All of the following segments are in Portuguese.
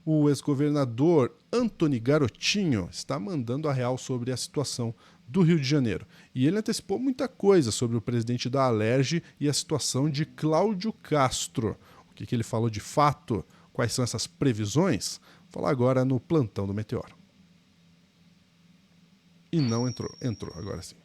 O ex-governador Antony Garotinho está mandando a real sobre a situação do Rio de Janeiro. E ele antecipou muita coisa sobre o presidente da Alerj e a situação de Cláudio Castro. O que ele falou de fato? Quais são essas previsões? Vou falar agora no plantão do Meteoro. E não entrou. Entrou, agora sim.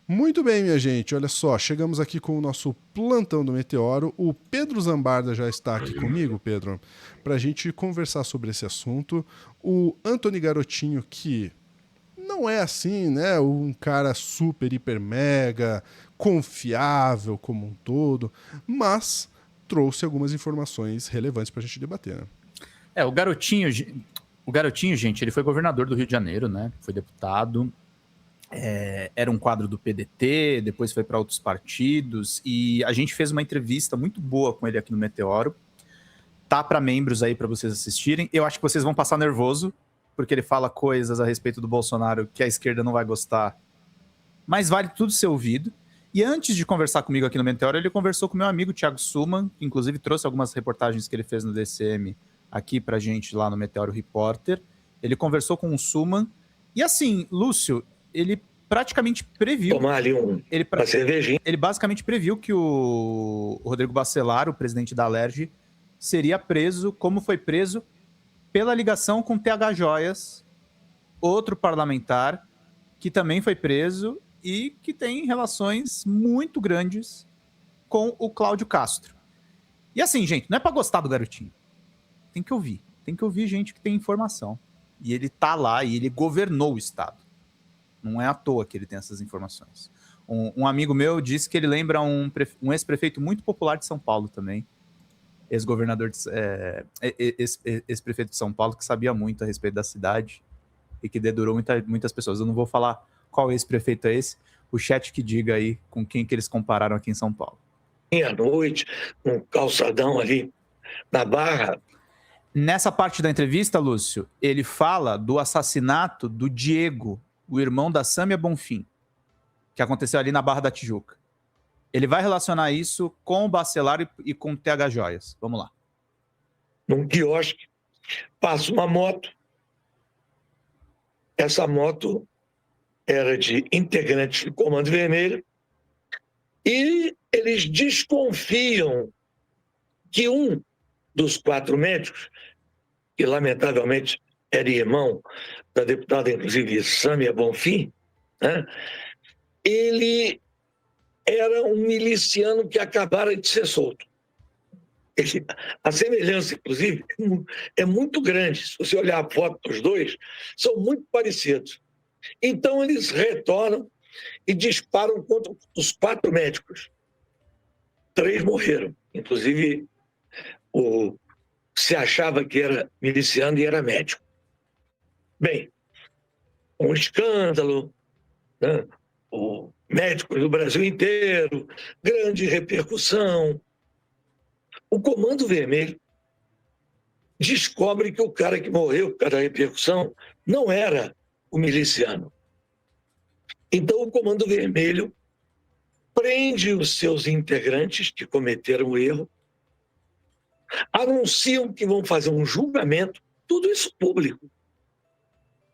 Muito bem, minha gente, olha só, chegamos aqui com o nosso plantão do Meteoro. O Pedro Zambarda já está aqui comigo, Pedro, para a gente conversar sobre esse assunto. O Antony Garotinho, que não é assim, né, um cara super, hiper, mega confiável como um todo, mas trouxe algumas informações relevantes para a gente debater, né? O Garotinho, gente, ele foi governador do Rio de Janeiro, né, foi deputado. Era um quadro do PDT, depois foi para outros partidos, e a gente fez uma entrevista muito boa com ele aqui no Meteoro. Tá para membros aí para vocês assistirem. Eu acho que vocês vão passar nervoso, porque ele fala coisas a respeito do Bolsonaro que a esquerda não vai gostar, mas vale tudo ser ouvido. E antes de conversar comigo aqui no Meteoro, ele conversou com meu amigo Thiago Suman, que inclusive trouxe algumas reportagens que ele fez no DCM aqui pra gente lá no Meteoro Repórter. Ele conversou com o Suman, e assim, Lúcio, ele praticamente previu... Tomar ali uma cervejinha. Ele basicamente previu que o Rodrigo Bacelar, o presidente da Alerj, seria preso, como foi preso, pela ligação com TH Joias, outro parlamentar, que também foi preso e que tem relações muito grandes com o Cláudio Castro. E assim, gente, não é pra gostar do Garotinho. Tem que ouvir gente que tem informação. E ele tá lá e ele governou o Estado. Não é à toa que ele tem essas informações. Um amigo meu disse que ele lembra um ex-prefeito muito popular de São Paulo também. Ex-governador, ex-prefeito de São Paulo, que sabia muito a respeito da cidade e que dedurou muitas pessoas. Eu não vou falar qual ex-prefeito é esse, o chat que diga aí com quem que eles compararam aqui em São Paulo. À noite, um calçadão ali na Barra. Nessa parte da entrevista, Lúcio, ele fala do assassinato do Diego, o irmão da Sâmia Bonfim, que aconteceu ali na Barra da Tijuca. Ele vai relacionar isso com o Bacelar e com o TH Joias. Vamos lá. Num quiosque, passa uma moto. Essa moto era de integrantes do Comando Vermelho e eles desconfiam que um dos 4 médicos, que lamentavelmente era irmão da deputada, inclusive, Sâmia Bonfim, né, ele era um miliciano que acabara de ser solto. A semelhança, inclusive, é muito grande. Se você olhar a foto dos dois, são muito parecidos. Então, eles retornam e disparam contra os 4 médicos. 3 morreram. Inclusive, se achava que era miliciano e era médico. Bem, um escândalo, né? O médico do Brasil inteiro, grande repercussão. O Comando Vermelho descobre que o cara que morreu por causa da repercussão não era o miliciano. Então, o Comando Vermelho prende os seus integrantes que cometeram o erro, anunciam que vão fazer um julgamento, tudo isso público,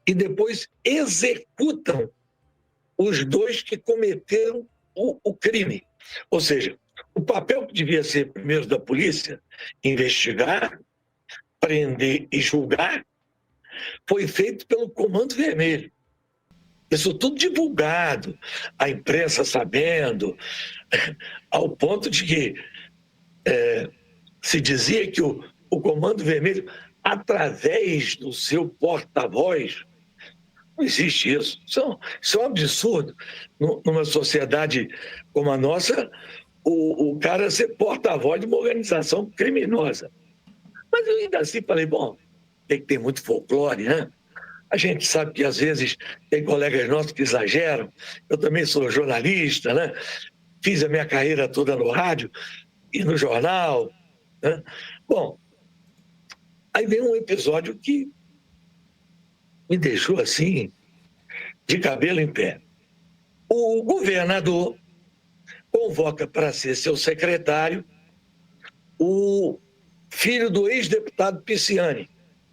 e depois executam os 2 que cometeram o crime. Ou seja, o papel que devia ser primeiro da polícia, investigar, prender e julgar, foi feito pelo Comando Vermelho. Isso tudo divulgado, a imprensa sabendo, ao ponto de que se dizia que o Comando Vermelho, através do seu porta-voz, não existe isso. Isso é um absurdo. Numa sociedade como a nossa, o cara ser porta-voz de uma organização criminosa. Mas eu ainda assim falei, bom, tem que ter muito folclore, né? A gente sabe que às vezes tem colegas nossos que exageram. Eu também sou jornalista, né? Fiz a minha carreira toda no rádio e no jornal, né? Bom, aí vem um episódio que me deixou assim, de cabelo em pé. O governador convoca para ser seu secretário o filho do ex-deputado Pisciani,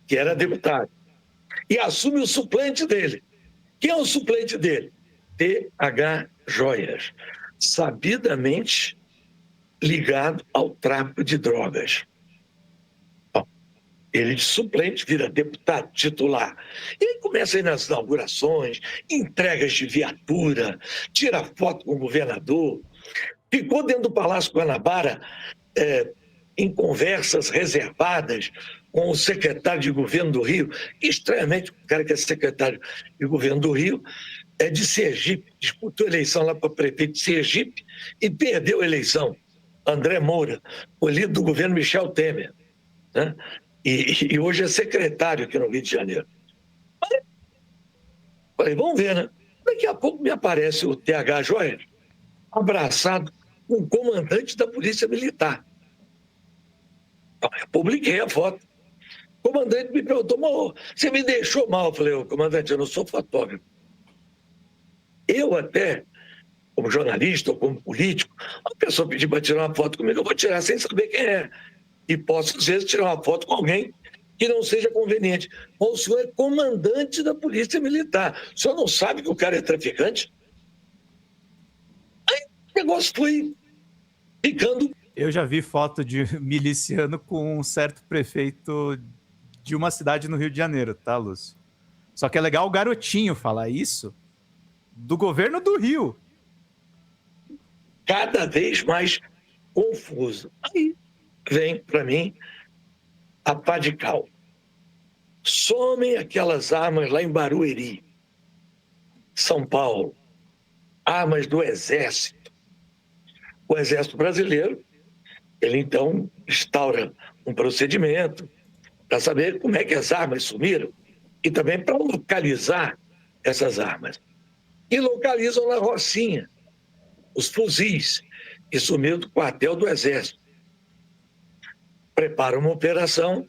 que era deputado, e assume o suplente dele. Quem é o suplente dele? T.H. Joias, sabidamente ligado ao tráfico de drogas. Ele de suplente vira deputado titular. E aí começa a ir nas inaugurações, entregas de viatura, tira foto com o governador. Ficou dentro do Palácio Guanabara em conversas reservadas com o secretário de governo do Rio. Estranhamente, o cara que é secretário de governo do Rio é de Sergipe, disputou a eleição lá para prefeito de Sergipe e perdeu a eleição. André Moura, o líder do governo Michel Temer, né? E hoje é secretário aqui no Rio de Janeiro. Falei, vamos ver, né? Daqui a pouco me aparece o T.H. Joias abraçado com o comandante da Polícia Militar. Eu publiquei a foto. O comandante me perguntou, mas você me deixou mal. Eu falei, comandante, eu não sou fotógrafo. Eu até, como jornalista ou como político, uma pessoa pedir para tirar uma foto comigo, eu vou tirar sem saber quem é. E posso, às vezes, tirar uma foto com alguém que não seja conveniente. Mas o senhor é comandante da Polícia Militar. O senhor não sabe que o cara é traficante? Aí o negócio foi ficando... Eu já vi foto de miliciano com um certo prefeito de uma cidade no Rio de Janeiro, tá, Lúcio? Só que é legal o Garotinho falar isso do governo do Rio. Cada vez mais confuso. Aí vem, para mim, a pá de cal. Somem aquelas armas lá em Barueri, São Paulo, armas do Exército. O Exército Brasileiro, ele então instaura um procedimento para saber como é que as armas sumiram e também para localizar essas armas. E localizam na Rocinha os fuzis que sumiram do quartel do Exército. Prepara uma operação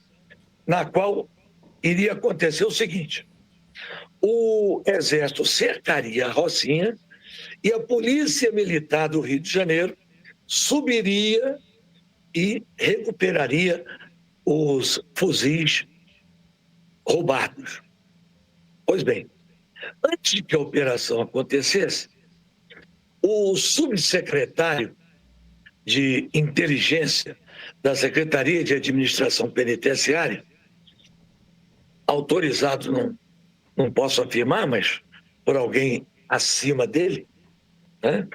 na qual iria acontecer o seguinte: o Exército cercaria a Rocinha e a Polícia Militar do Rio de Janeiro subiria e recuperaria os fuzis roubados. Pois bem, antes de que a operação acontecesse, o subsecretário de Inteligência da Secretaria de Administração Penitenciária, autorizado, não posso afirmar, mas por alguém acima dele, né,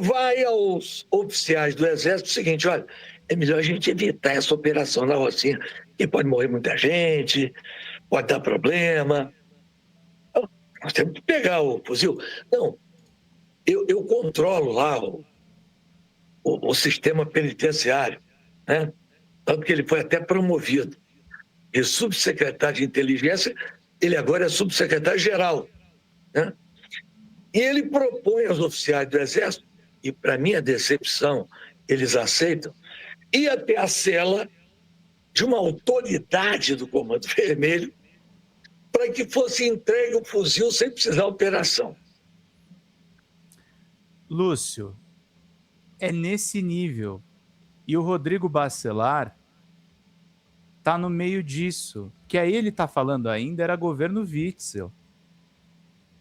vai aos oficiais do Exército o seguinte: olha, é melhor a gente evitar essa operação na Rocinha, que pode morrer muita gente, pode dar problema. Nós temos que pegar o fuzil. Não, eu controlo lá o sistema penitenciário, né? Tanto que ele foi até promovido. E subsecretário de inteligência, ele agora é subsecretário-geral, né? E ele propõe aos oficiais do Exército, e para minha decepção, eles aceitam, ir até a cela de uma autoridade do Comando Vermelho para que fosse entregue o fuzil sem precisar de operação. Lúcio, é nesse nível. E o Rodrigo Bacelar tá no meio disso. Que aí ele tá falando ainda era governo Witzel.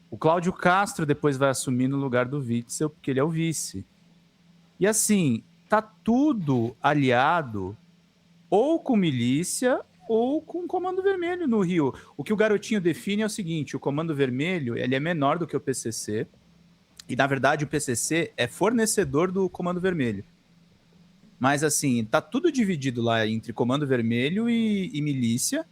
O Cláudio Castro depois vai assumir no lugar do Witzel, porque ele é o vice. E assim, tá tudo aliado ou com milícia ou com Comando Vermelho no Rio. O que o Garotinho define é o seguinte: o Comando Vermelho ele é menor do que o PCC, e na verdade o PCC é fornecedor do Comando Vermelho. Mas assim, tá tudo dividido lá entre Comando Vermelho e milícia.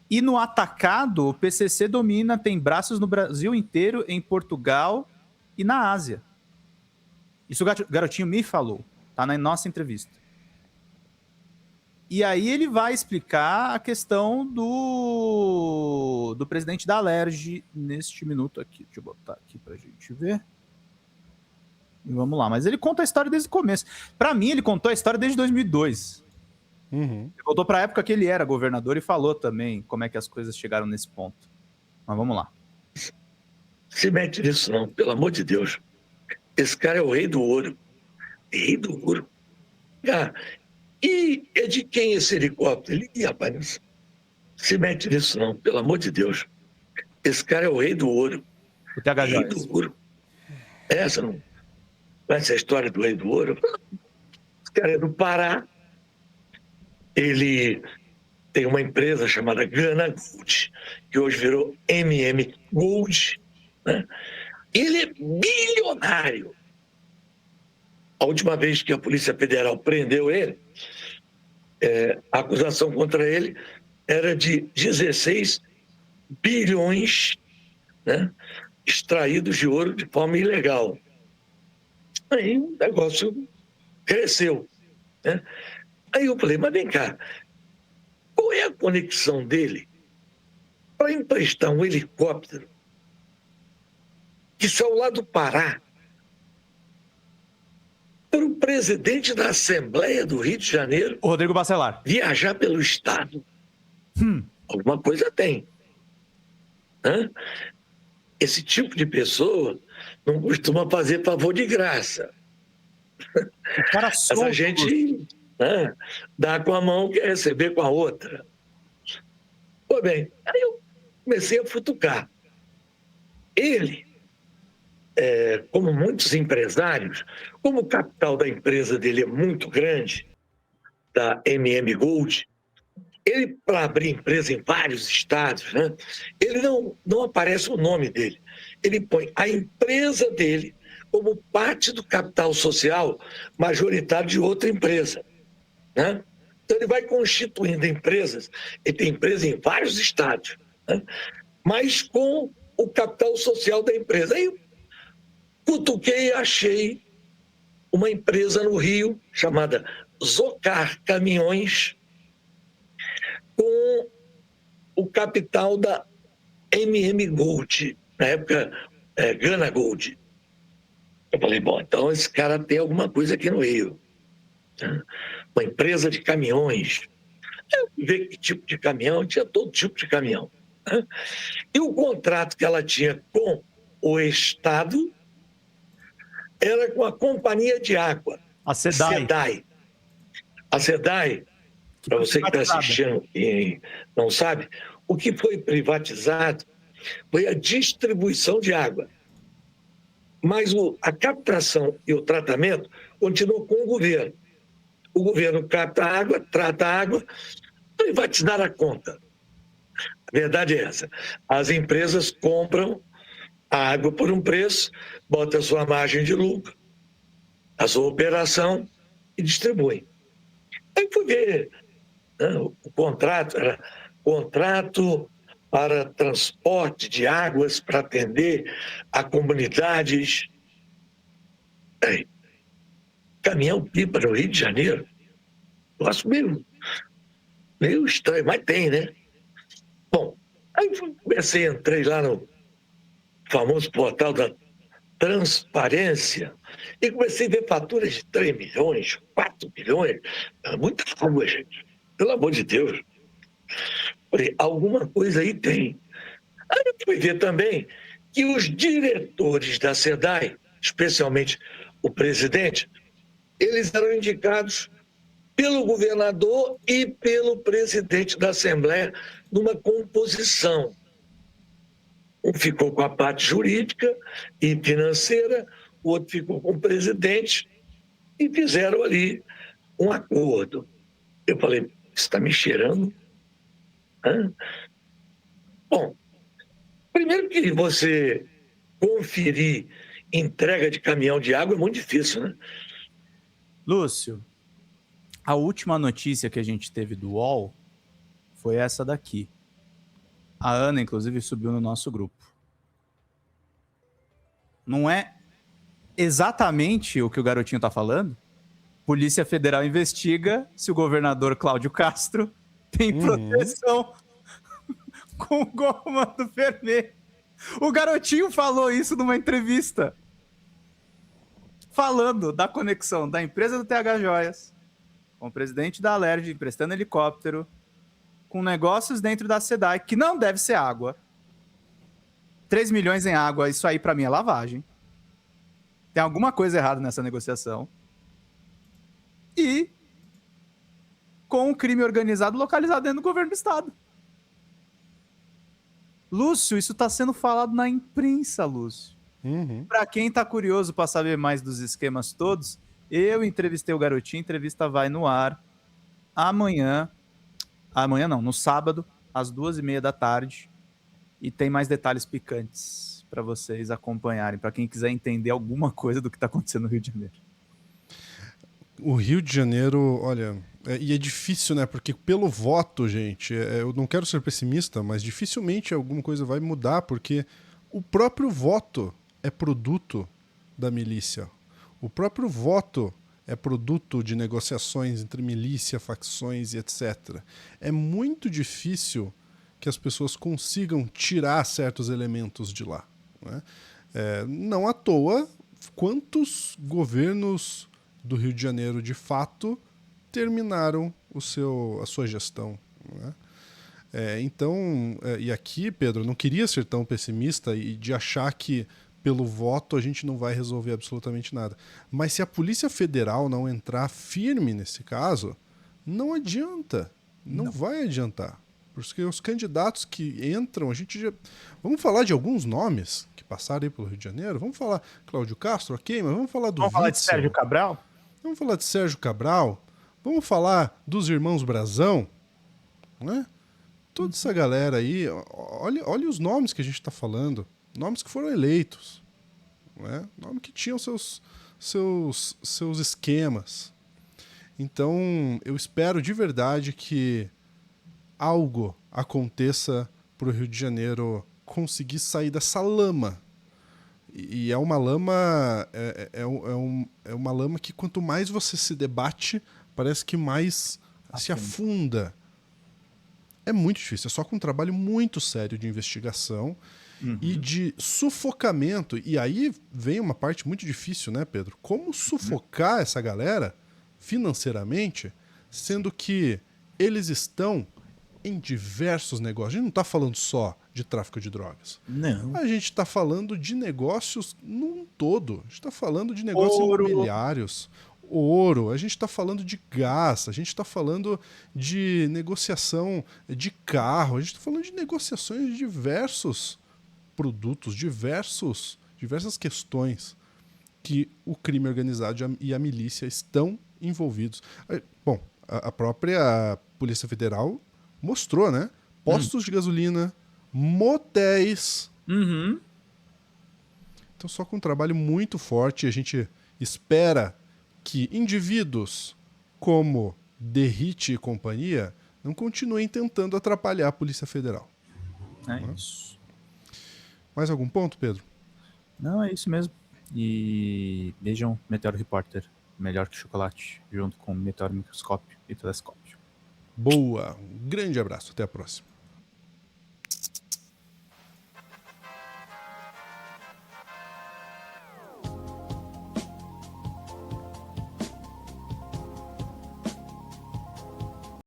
E no atacado, o PCC domina, tem braços no Brasil inteiro, em Portugal e na Ásia. Isso o Garotinho me falou, tá na nossa entrevista. E aí ele vai explicar a questão do presidente da Alerj neste minuto aqui. Deixa eu botar aqui pra gente ver. E vamos lá. Mas ele conta a história desde o começo. Pra mim, ele contou a história desde 2002. Ele voltou para a época que ele era governador e falou também como é que as coisas chegaram nesse ponto. Mas vamos lá. Se mete nisso não, pelo amor de Deus. Esse cara é o rei do ouro. Rei do ouro. Ah, E é de quem esse helicóptero? Ele, rapaz, não se mete nisso não, pelo amor de Deus. Esse cara é o rei do ouro. O TH Rei Joias. do ouro. Essa não conhece a história do rei do ouro? Esse cara é do Pará. Ele tem uma empresa chamada Gana Gold, que hoje virou MM Gold, né? Ele é bilionário. A última vez que a Polícia Federal prendeu ele, a acusação contra ele era de 16 bilhões, né, extraídos de ouro de forma ilegal. Aí o negócio cresceu, né? Aí eu falei, mas vem cá, qual é a conexão dele para emprestar um helicóptero que saiu lá do Pará para o presidente da Assembleia do Rio de Janeiro O Rodrigo Bacelar. viajar pelo Estado? Alguma coisa tem. Hã? Esse tipo de pessoa não costuma fazer favor de graça. O cara solto. Essa gente, né, dá com a mão, quer receber com a outra. Pô, bem, aí eu comecei a futucar. Ele, como muitos empresários, como o capital da empresa dele é muito grande, da MM Gold, ele, para abrir empresa em vários estados, né, ele não aparece o nome dele. Ele põe a empresa dele como parte do capital social majoritário de outra empresa, né? Então ele vai constituindo empresas, ele tem empresa em vários estados, né, mas com o capital social da empresa. Aí eu cutuquei e achei uma empresa no Rio chamada Zocar Caminhões, com o capital da MM Gold, na época Gana Gold. Eu falei, bom, então esse cara tem alguma coisa aqui no Rio, né? Uma empresa de caminhões. Eu vi que tipo de caminhão, tinha todo tipo de caminhão, né? E o contrato que ela tinha com o Estado era com a companhia de água, A SEDAI. A SEDAI, para você que está assistindo e não sabe, o que foi privatizado foi a distribuição de água. Mas a captação e o tratamento continuam com o governo. O governo capta a água, trata a água, privatizar a conta. A verdade é essa. As empresas compram a água por um preço, botam a sua margem de lucro, a sua operação e distribuem. Aí fui ver, né, o contrato era contrato para transporte de águas para atender a comunidades. Aí, caminhão-pipa no Rio de Janeiro. Eu acho meio estranho, mas tem, né? Bom, aí comecei, entrei lá no famoso portal da transparência e comecei a ver faturas de 3 milhões, 4 milhões. É muita água, gente. Pelo amor de Deus. Falei, alguma coisa aí tem. Aí eu fui ver também que os diretores da SEDAI, especialmente o presidente, eles eram indicados pelo governador e pelo presidente da Assembleia numa composição. Um ficou com a parte jurídica e financeira, o outro ficou com o presidente e fizeram ali um acordo. Eu falei, isso está me cheirando? Hã? Bom, primeiro que você conferir entrega de caminhão de água é muito difícil, né? Lúcio, a última notícia que a gente teve do UOL foi essa daqui. A Ana, inclusive, subiu no nosso grupo. Não é exatamente o que o garotinho tá falando? Polícia Federal investiga se o governador Cláudio Castro tem proteção com o comando vermelho. O garotinho falou isso numa entrevista. Falando da conexão da empresa do TH Joias com o presidente da Alerj emprestando helicóptero com negócios dentro da SEDAI, que não deve ser água. 3 milhões em água, isso aí pra mim é lavagem. Tem alguma coisa errada nessa negociação. E com o crime organizado localizado dentro do governo do estado. Lúcio, isso está sendo falado na imprensa, Lúcio. Para quem está curioso para saber mais dos esquemas todos, eu entrevistei o Garotinho, a entrevista vai no ar amanhã não, no sábado, às 2h30 da tarde, e tem mais detalhes picantes para vocês acompanharem, para quem quiser entender alguma coisa do que está acontecendo no Rio de Janeiro. O Rio de Janeiro, olha, e é difícil, né? Porque pelo voto, gente, eu não quero ser pessimista, mas dificilmente alguma coisa vai mudar, porque o próprio voto é produto da milícia. O próprio voto é produto de negociações entre milícia, facções e etc. É muito difícil que as pessoas consigam tirar certos elementos de lá, né? Não à toa, quantos governos do Rio de Janeiro, de fato, terminaram a sua gestão, né? Então, e aqui, Pedro, eu não queria ser tão pessimista e de achar que pelo voto a gente não vai resolver absolutamente nada. Mas se a Polícia Federal não entrar firme nesse caso, não adianta. Não vai adiantar. Porque os candidatos que entram, a gente já... Vamos falar de alguns nomes que passaram aí pelo Rio de Janeiro? Vamos falar Cláudio Castro, ok, mas vamos falar do Vamos falar de Sérgio Cabral? Vamos falar de Sérgio Cabral? Vamos falar dos irmãos Brazão? Né? Toda essa galera aí, olha os nomes que a gente está falando. Nomes que foram eleitos. Né? Nomes que tinham seus esquemas. Então, eu espero de verdade que algo aconteça para o Rio de Janeiro conseguir sair dessa lama. E é uma lama é uma lama que quanto mais você se debate, parece que mais se afunda. É muito difícil, é só com um trabalho muito sério de investigação e de sufocamento. E aí vem uma parte muito difícil, né, Pedro? Como sufocar essa galera financeiramente, sendo que eles estão em diversos negócios. A gente não está falando só de tráfico de drogas. Não. A gente está falando de negócios num todo. A gente está falando de negócios imobiliários, ouro, a gente está falando de gás, a gente está falando de negociação de carro, a gente está falando de negociações de diversos produtos, diversas questões que o crime organizado e a milícia estão envolvidos. Bom, a própria Polícia Federal mostrou, né? Postos de gasolina, motéis. Então, só com um trabalho muito forte, a gente espera que indivíduos como Derrite e companhia não continuem tentando atrapalhar a Polícia Federal. Isso. Mais algum ponto, Pedro? Não, é isso mesmo. E vejam Meteoro Repórter, melhor que chocolate, junto com Meteoro Microscópio e Telescópio. Boa, um grande abraço, até a próxima.